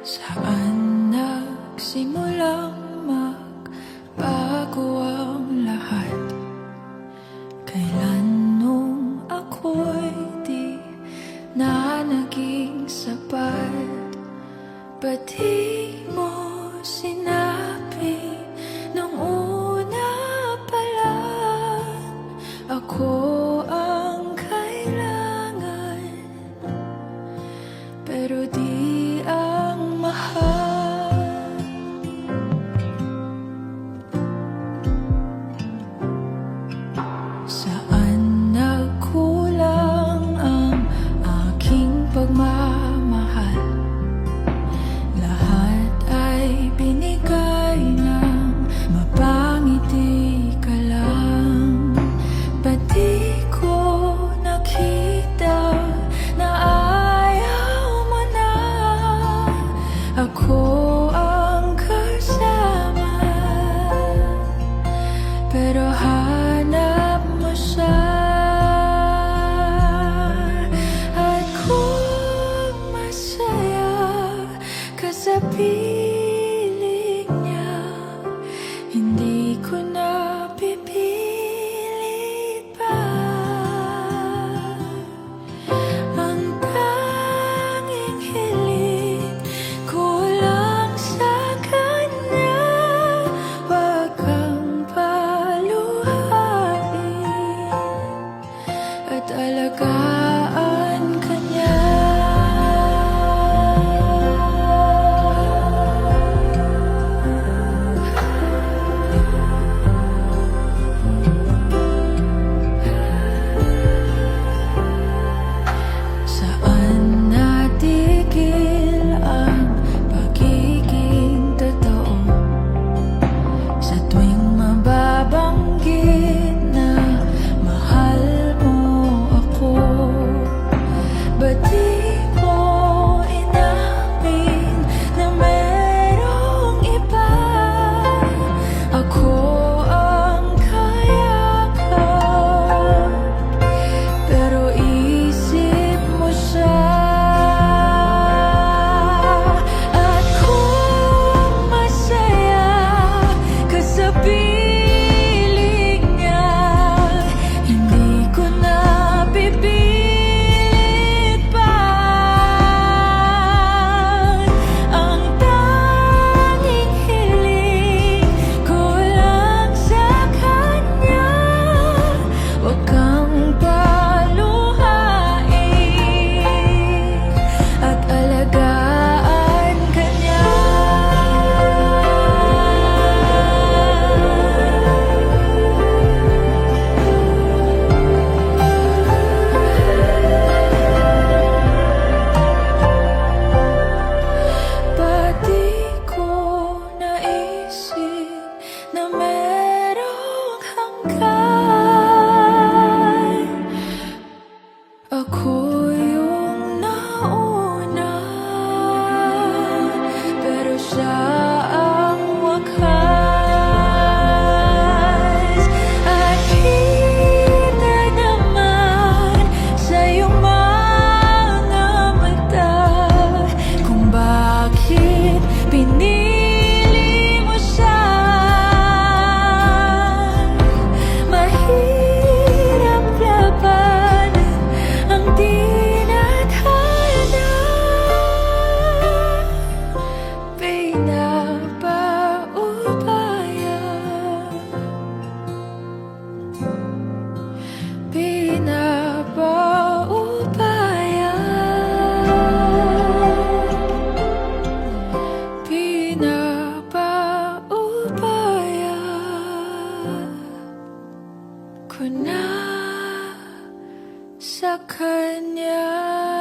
Saan nagsimulang magbago ang lahat? Kailan nung ako'y di na naging sapat? Ba't di mo sinabi nung una pa lang ako ang kailangan, pero di ang mahal? Saan nagkulang ang aking pagmamahal? Lahat ay binigay ng mapangiti ka lang. Ba't di ko nakita na ayaw mo na ako ang kasama? Pero hanap mo siya, at kung masaya ka sa piling niya, hindi ko na pipilit pa. Ang tanging hiling ko lang sa kanya, wag kang paluhain at alagaan ka niya. Saan natigil ang pagiging totoo? Sa tuwing mababanggit na mahal mo ako, ba't di mo inamin na merong iba? Ako ang kayakap, pero isip mo siya. At kung masaya ka sa piling niya, hindi ko na pipilit pa. Ang tanging hiling ko lang sa kanya, wag kang paluhain at alagaan ka niya. Ba't di ko naisip na merong hanggan? Ako yung nauna, pero siya ang wakas. At kita naman sa iyong mga mata kung bakit pinili mo siya. Mahirap labanan ang tinadhana, pinapaubaya, pinapaubaya ko na sa kanya.